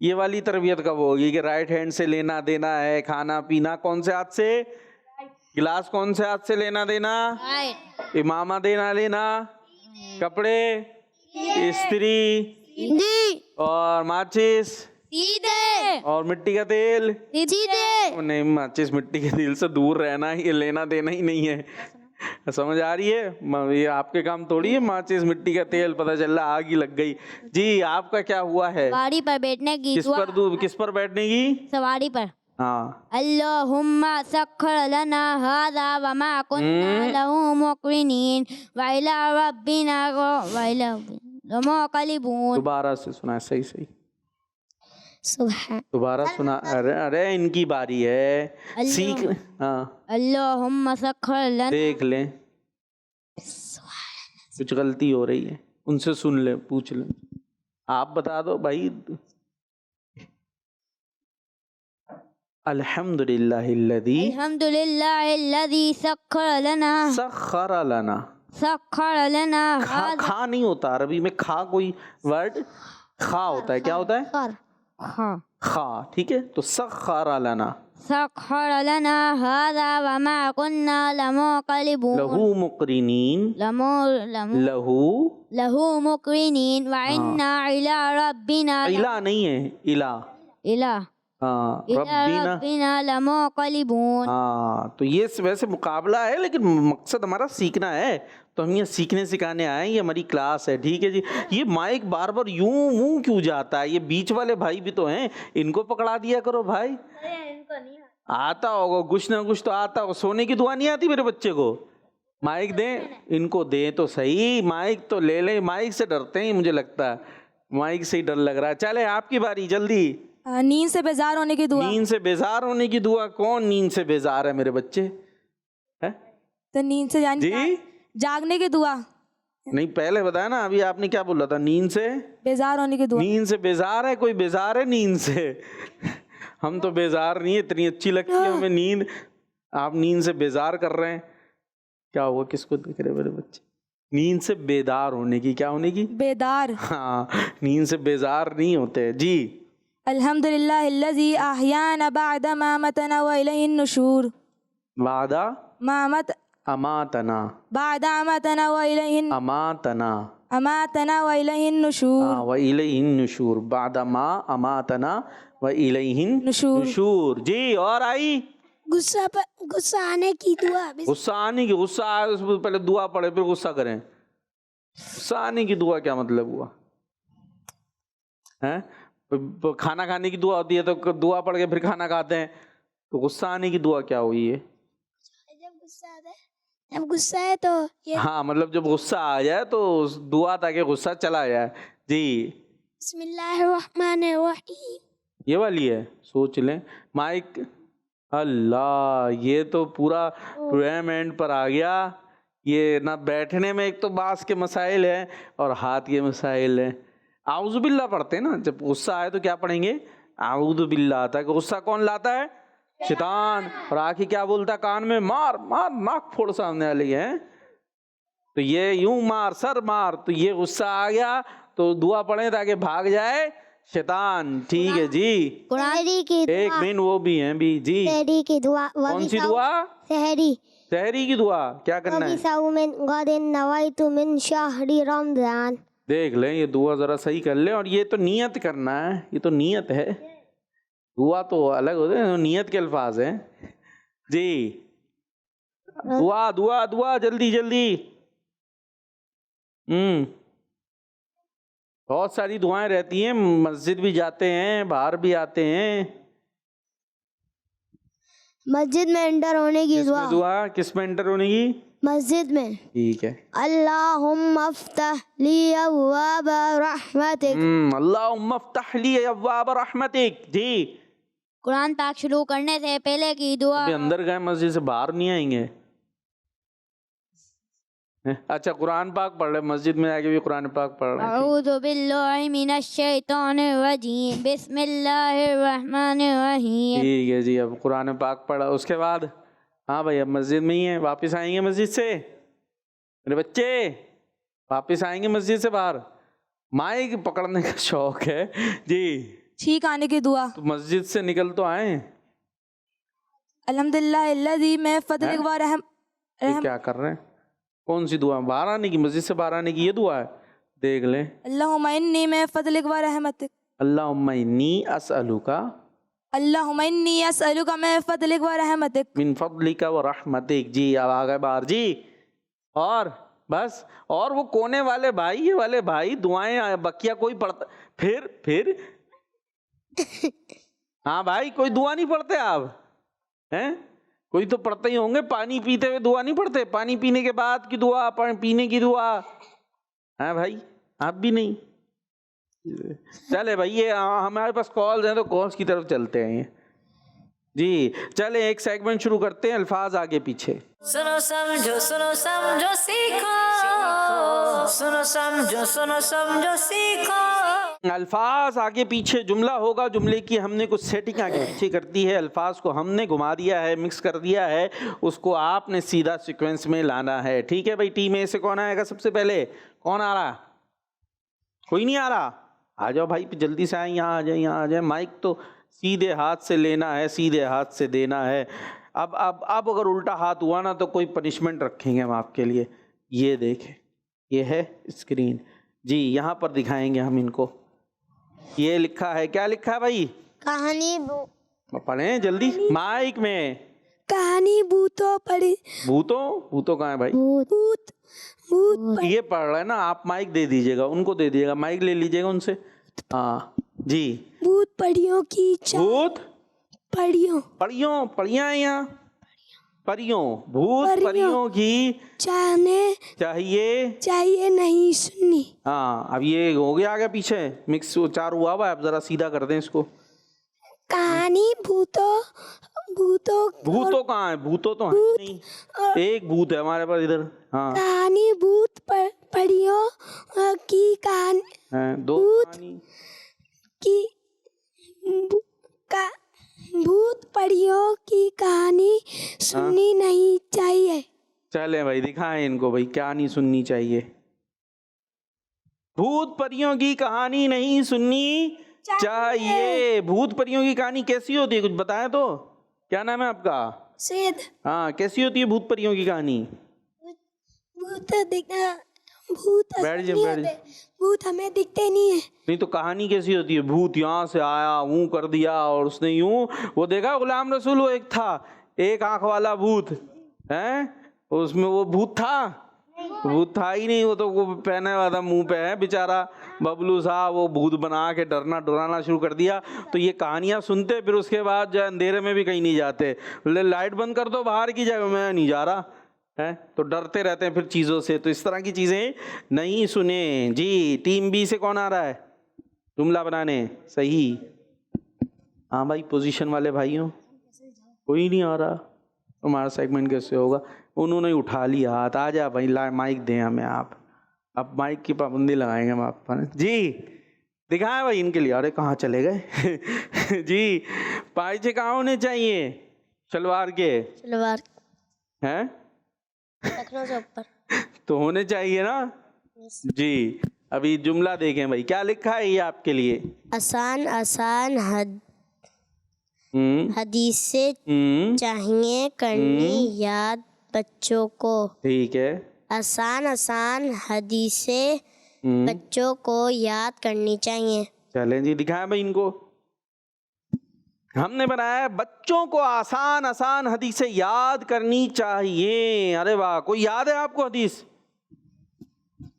ये वाली तरबियत कब होगी कि राइट हैंड से लेना देना है, खाना पीना कौन से हाथ से, गिलास कौन से हाथ से लेना देना, इमामा देना लेना, कपड़े, इस्त्री, जी, और माचिस, सीधे, और मिट्टी का तेल। सीधे, नहीं, माचिस मिट्टी के तेल से दूर रहना ही, ये लेना देना ही नहीं है। समझ आ रही है? ये आपके काम थोड़ी है माचिस मिट्टी का तेल, पता चल रहा आग ही लग गई जी। आपका क्या हुआ है? सवारी पर बैठने की किस दुआ। पर किस पर बैठने की? सवारी पर। हाँ, अल्लाहुम्मा सख्खर लना हाज़ा व मा कुन्ना लहू मुक़रिनीन व इला रब्बिना व इला मुक़लिबून। दोबारा से सुना, सही सही सुबह, दोबारा सुना। अरे अरे इनकी बारी है, सीख। हाँ, अल्लाहुम्मा सख्खर लना। देख ले कुछ गलती हो रही है, उनसे सुन ले, पूछ ले। आप बता दो भाई। अल्हम्दुलिल्लाहिल्लज़ी अल्हम्दुलिल्लाहिल्लज़ी सख्खर लना सख्खर लना। खा नहीं होता अरबी में, खा कोई वर्ड खा होता है, क्या होता है? खा। ठीक है, तो सख्खर लना, सख्खर लना हाज़ा व मा कुन्ना लमुक़लिबून लहू मुक़रिनीन, लहू मुक़रिनीन व इन्ना इला रब्बिना इला नहीं है, इला। हाँ, रब्बिना लमुक़लिबून। हाँ, तो ये वैसे मुकाबला है, लेकिन मकसद हमारा सीखना है, तो हम ये सीखने सिखाने आए हैं, ये हमारी क्लास है। ठीक है जी। ये माइक बार बार यूं मुंह क्यों जाता है? ये बीच वाले भाई भी तो हैं, इनको पकड़ा दिया करो भाई। आता होगा कुछ ना कुछ तो आता होगा। सोने की दुआ नहीं आती मेरे बच्चे को? माइक दें इनको, दें तो सही, माइक तो ले लें। माइक से डरते हैं मुझे लगता है, माइक से ही डर लग रहा है। चले आपकी बारी, जल्दी। नींद से बेजार होने की दुआ। नींद से बेजार होने की दुआ? कौन नींद से बेजार है मेरे बच्चे? है तो नींद से जी? जागने की दुआ। नहीं, पहले बताया ना, अभी आपने क्या बोला था? नींद से बेजार होने की दुआ। नींद से बेजार है? कोई बेजार है नींद से? हम तो बेजार नहीं है, इतनी अच्छी लगती है हमें नींद। आप नींद से बेजार कर रहे हैं, क्या हुआ? किसको देख रहे मेरे बच्चे? नींद से बेदार होने की, क्या होने की? बेदार। हाँ, नींद से बेजार नहीं होते जी। अल्हम्दुलिल्लाहिल्लज़ी अहयाना बअदा मा अमातना व इलैहिन नुशूर। वादा अमातना बअदा अमातना व इलैहिन अमातना व इलैहिन नुशूर। व इलैहिन नुशूर। बादा मा अमातना व इलैहिन नुशूर। नुशूर। जी और आई गुस्सा आने की दुआ। गुस्सा आने की, गुस्सा आए उसमें पहले दुआ पढ़े फिर गुस्सा करें। गुस्सा आने की दुआ क्या मतलब हुआ है? खाना खाने की दुआ होती है तो दुआ पढ़ के फिर खाना खाते हैं, तो गुस्सा आने की दुआ क्या हुई है? जब गुस्सा है तो ये हाँ मतलब जब गुस्सा आ जाए तो दुआ ताकि गुस्सा चला जाए। जी बिस्मिल्लाहिर्रहमानिर्रहीम। ये वाली है, सोच लें माइक। अल्लाह, ये तो पूरा प्रोग्राम एंड पर आ गया। ये ना बैठने में एक तो बास के मसाइल हैं और हाथ के मसाइल हैं। आऊज़ु बिल्ला पढ़ते हैं ना, जब गुस्सा आए तो क्या पढ़ेंगे? आऊज़ु बिल्ला। आता है गुस्सा कौन लाता है? शैतान। और आखिर क्या बोलता है कान में? मार मार, नाक फोड़ सामने वाली है। तो ये यूं मार, सर मार। तो ये गुस्सा आ गया तो दुआ पढ़े ताकि भाग जाए शैतान। ठीक है जी। सहरी की एक मिनट वो भी हैं भी जी। सहरी की दुआ। कौन सी दुआ? सहरी। सहरी की दुआ क्या करना है? मिन गदिन नवाइतु मिन शहरी रमजान। देख लें ये दुआ जरा सही कर लें। और ये तो नियत करना है, ये तो नियत है। दुआ तो अलग होते हैं, नियत के अल्फाज हैं जी। दुआ दुआ दुआ, जल्दी जल्दी। बहुत सारी दुआएं रहती हैं, मस्जिद भी जाते हैं, बाहर भी आते हैं। मस्जिद में एंटर होने की दुआ। दुआ किस में एंटर होने की? मस्जिद में। ठीक है। अल्लाहुम्मा अफ्तह ली अब्वाब रहमतिक। अल्लाहुम्मा अफ्तह ली अब्वाब रहमतिक। जी। कुरान पाक शुरू करने से पहले की दुआ। अभी अंदर गए मस्जिद से बाहर नहीं आएंगे। अच्छा कुरान पाक पढ़ रहे, मस्जिद में आके भी कुरान पाक पढ़ रहे हैं। अऊज़ु बिल्लाहि मिनश शैतानिर रजीम। बिस्मिल्लाहिर रहमानिर रहीम। ठीक है जी। अब कुरान पाक पढ़ा, उसके बाद हाँ भाई अब मस्जिद में ही है। वापस आएंगे मस्जिद से मेरे बच्चे, वापस आएंगे मस्जिद से बाहर। माइक पकड़ने का शौक है जी। छींक आने की दुआ। तो मस्जिद से निकल तो आए। अल्हम्दुलिल्लाहिल्लज़ी में फज़लिक व रहम। ये क्या कर रहे हैं? कौन सी दुआ? बाहर आने की, मस्जिद से बाहर आने की ये दुआ है। देख लें। अल्लाहुम्मा इन्नी में फज़लिक व रहमतिक। अल्लाहुम्मा इन्नी असअलुका। अल्लाहुम्मा इन्नी असअलुका में फज़लिक व रहमतिक। मिन फज़लिका व रहमतिक। जी अब आ गए बाहर जी। और बस, और वो कोने वाले भाई, ये वाले भाई दुआएं बकिया कोई पढ़ता फिर हाँ भाई कोई दुआ नहीं पढ़ते आप हैं? कोई तो पढ़ते ही होंगे। पानी पीते हुए दुआ नहीं पढ़ते? पानी पीने के बाद की दुआ, पीने की दुआ है भाई? आप भी नहीं। चले भाई ये हमारे पास कॉल्स हैं तो कॉल्स की तरफ चलते हैं जी। चले एक सेगमेंट शुरू करते हैं, अल्फाज आगे पीछे। सुनो समझो सीखो। सुनो समझो सीखो। अल्फाज आगे पीछे जुमला होगा, जुमले की हमने कुछ सेटिंग आगे पीछे कर दी है, अल्फाज को हमने घुमा दिया है, मिक्स कर दिया है, उसको आपने सीधा सीक्वेंस में लाना है। ठीक है भाई। टीम ए से कौन आएगा सबसे पहले? कौन आ रहा? कोई नहीं आ रहा? आ जाओ भाई जल्दी से आए, यहाँ आ जाए, यहाँ आ जाए। माइक तो सीधे हाथ से लेना है, सीधे हाथ से देना है। अब अगर उल्टा हाथ हुआ ना तो कोई पनिशमेंट रखेंगे हम आपके लिए। ये देखें, ये है स्क्रीन जी, यहाँ पर दिखाएंगे हम इनको। ये लिखा है, क्या लिखा है भाई? कहानी पढ़ें जल्दी माइक में। कहानी भूतों पढ़ी। भूतों कहाँ है भाई? भूत ये पढ़ रहा है ना, आप माइक दे दीजिएगा, उनको दे दीजिएगा, माइक ले लीजिएगा उनसे। हाँ जी। भूत परियों की भूत परियां हैं यहाँ। भूत परियों की चाहिए नहीं सुननी। हाँ अब ये हो गया आगे पीछे मिक्स चार हुआ हुआ है। अब जरा सीधा कर दें इसको। कहानी भूतों कहाँ है? भूतों तो है नहीं, एक भूत है हमारे पास इधर। हाँ कहानी भूत परियों की कहानी है, दो कहानी की भूत परियों की कहानी सुननी नहीं चाहिए। चले भाई दिखाएं इनको भाई क्या नहीं सुननी चाहिए। भूत परियों की कहानी नहीं सुननी चाहिए। भूत परियों की कहानी कैसी होती है, कुछ बताएं तो। क्या नाम है आपका? सैयद। हाँ, कैसी होती है भूत परियों की कहानी? भूत दिखना, भूत बैठ असली जाओ, नहीं बैठ होते, भूत हमें दिखते नहीं है। नहीं तो कहानी कैसी होती है? भूत यहाँ से आया, यूं कर दिया और उसने यूं, वो देखा गुलाम रसूल, वो एक था, एक आंख वाला भूत है, उसमें वो भूत था? भूत था ही नहीं, वो तो वो पहने वाला था, मुंह पे है बेचारा बबलू साहब, वो भूत बना के डरना डराना शुरू कर दिया। तो ये कहानियां सुनते, फिर उसके बाद जो अंधेरे में भी कहीं नहीं जाते, बोले लाइट बंद कर दो बाहर की जगह, मैं नहीं जा रहा है, तो डरते रहते हैं फिर चीज़ों से। तो इस तरह की चीज़ें नहीं सुने जी। टीम बी से कौन आ रहा है जुमला बनाने? सही। हाँ भाई, पोजीशन वाले भाइयों, कोई नहीं आ रहा, तुम्हारा सेगमेंट कैसे होगा? उन्होंने ही उठा लिया हाथ। आ जा भाई, ला माइक दें हमें आप, अब माइक की पाबंदी लगाएंगे हम आप पर जी। दिखाएं भाई इनके लिए। अरे कहाँ चले गए जी। पाइचे कहाँ होने चाहिए शलवार के? सलवार हैं लखनऊ से ऊपर तो होने चाहिए ना जी। अभी जुमला देखें भाई, क्या लिखा है ये आपके लिए? आसान आसान हदीसें चाहिए करनी याद बच्चों को। ठीक है। आसान आसान हदीसें बच्चों को याद करनी चाहिए। चलें जी, दिखाएं भाई इनको। हमने बनाया है बच्चों को आसान आसान हदीसें याद करनी चाहिए। अरे वाह, कोई याद है आपको हदीस?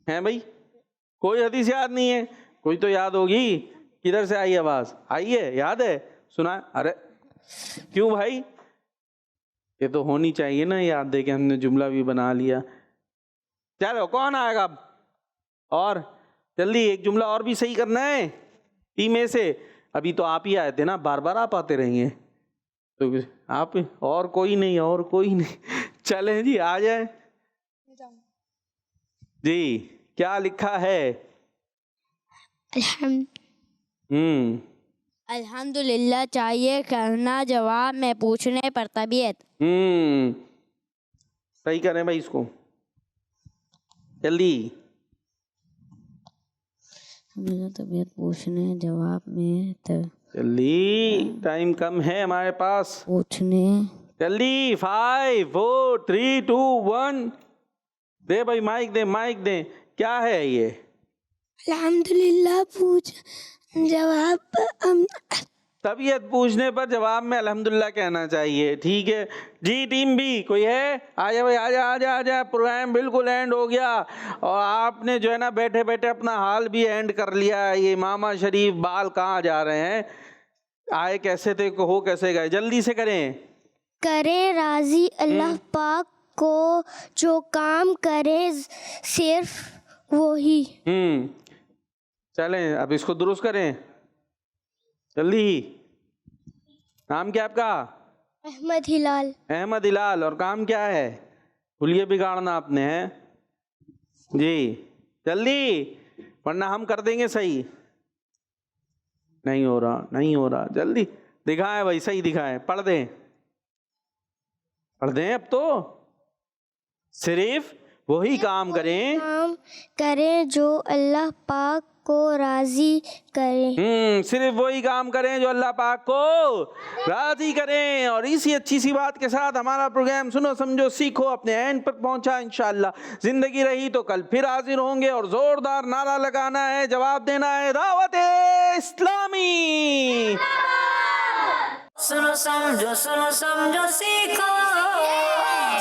है भाई? कोई हदीस याद नहीं है? कोई तो याद होगी। किधर से आई आवाज? आई है, याद है, सुना? अरे क्यों भाई, ये तो होनी चाहिए ना याद। दे के हमने जुमला भी बना लिया। चलो कौन आएगा अब? और जल्दी एक जुमला और भी सही करना है टीम में से। अभी तो आप ही आए थे ना, बार बार आप आते रहेंगे तो आप, और कोई नहीं, और कोई नहीं। चले जी, आ जाए जी। क्या लिखा है? अल्हम्दुलिल्लाह चाहिए करना जवाब में पूछने पर तबीयत। सही करें भाई इसको जल्दी। तबीयत पूछने जवाब में जल्दी, टाइम कम है हमारे पास। पूछने जल्दी। 5 4 3 2 1 दे भाई, माइक दे, माइक दे। क्या है ये? अल्हम्दुलिल्लाह पूछ जवाब तबीयत पूछने पर जवाब में अल्हम्दुलिल्लाह कहना चाहिए। ठीक है जी। टीम बी कोई है? आजा भाई, आजा आजा आजा। प्रोग्राम बिल्कुल एंड हो गया और आपने जो है ना बैठे बैठे अपना हाल भी एंड कर लिया। ये मामा शरीफ बाल कहाँ जा रहे हैं? आए कैसे थे, हो कैसे गए? जल्दी से करें। करें राजी अल्लाह पाक को, जो काम करे सिर्फ वही। चलें अब इसको दुरुस्त करें जल्दी। नाम क्या आपका? अहमद हिलाल। अहमद हिलाल। और काम क्या है? हुलिये बिगाड़ना आपने है जी। जल्दी, वरना हम कर देंगे सही। नहीं हो रहा, नहीं हो रहा। जल्दी दिखाएं भाई, सही दिखाएं। पढ़ दें, पढ़ दें। अब तो सिर्फ वही काम करें जो अल्लाह पाक को राजी करें। सिर्फ वही काम करें जो अल्लाह पाक को राजी करें। और इसी अच्छी सी बात के साथ हमारा प्रोग्राम सुनो समझो सीखो अपने एंड पर पहुंचा। इंशाअल्लाह जिंदगी रही तो कल फिर हाजिर होंगे। और जोरदार नारा लगाना है, जवाब देना है, दावत इस्लामी। सुनो समझो सीखो,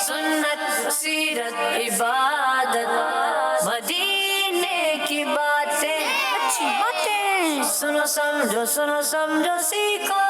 सुन्नत सीरत इबादत मदीने की बातें, अच्छी बातें। सुनो समझो सीखो।